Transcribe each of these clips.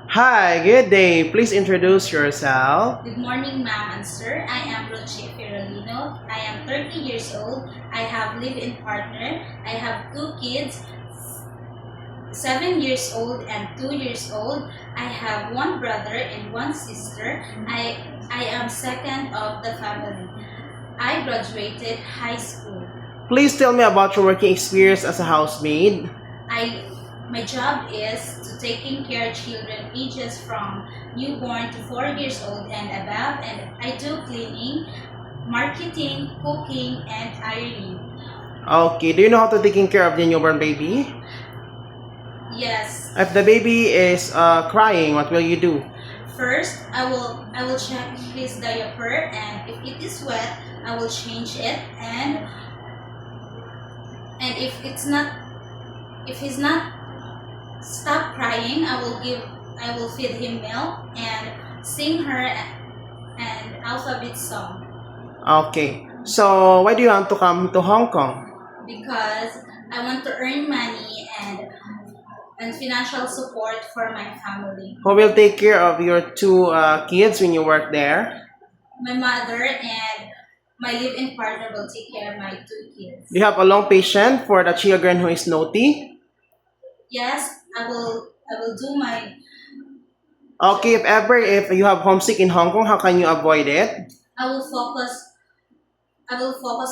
Hi, good day. Please introduce yourself. Good morning, ma'am and sir. I am Roche Firolino. I am 30 years old. I have live-in partner. I have two kids, 7 years old and 2 years old. I have one brother and one sister. I am second of the family. I graduated high school. Please tell me about your working experience as a housemaid. My job is to taking care of children ages from newborn to 4 years old and above, and I do cleaning, marketing, cooking, and ironing. Okay, do you know how to taking care of the newborn baby? Yes. If the baby is crying, what will you do? First, I will check his diaper, and if it is wet, I will change it, and if he's not stop crying, I will feed him milk and sing her an alphabet song Okay, so why do you want to come to Hong Kong? because I want to earn money and financial support for my family. Who will take care of your two kids when you work there? My mother and my live-in partner will take care of my two kids. Do you have a long patience for the children who is naughty? Yes, I will do my Okay, if you have homesick in Hong Kong, how can you avoid it? I will focus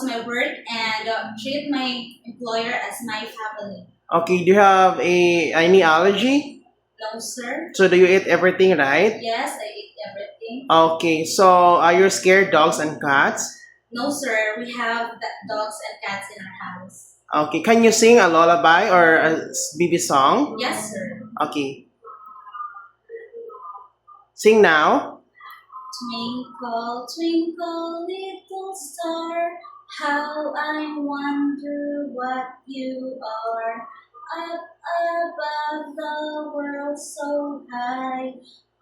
my work and treat my employer as my family. Okay, do you have any allergy? No, sir. So do you eat everything right? Yes, I eat everything. Okay, so are you scared dogs and cats? No, sir. We have dogs and cats in our house. Okay, can you sing a lullaby or a baby song? Yes, sir. Okay, sing now. Twinkle, twinkle, little star, how I wonder what you are. Up above the world so high,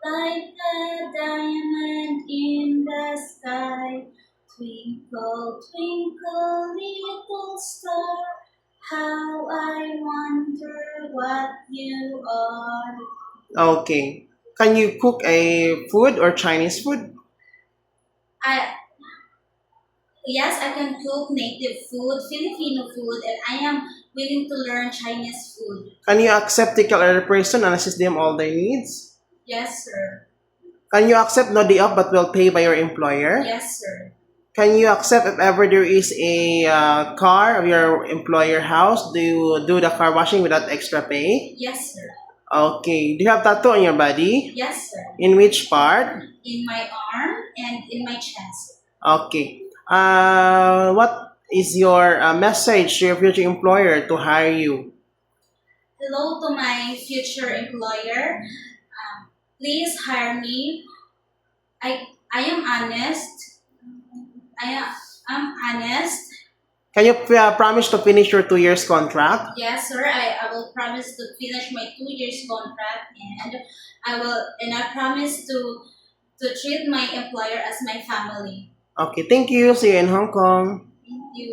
like a diamond in the sky. Twinkle, twinkle, little star, how I wonder what you are. Okay, can you cook a food or Chinese food? I Yes, I can cook native food, Filipino food, and I am willing to learn Chinese food. Can you accept take other person and assist them all their needs? Yes, sir. Can you accept no day off but will pay by your employer? Yes, sir. Can you accept if ever there is a car of your employer house, do you do the car washing without extra pay? Yes, sir. Okay, do you have tattoo on your body? Yes, sir. In which part? In my arm and in my chest. Okay. What is your message to your future employer to hire you? Hello to my future employer. Please hire me. I am honest. I'm honest. Can you promise to finish your 2 years contract? Yes, sir. I will promise to finish my 2 years contract, and I promise to treat my employer as my family. Okay, thank you. See you in Hong Kong. Thank you.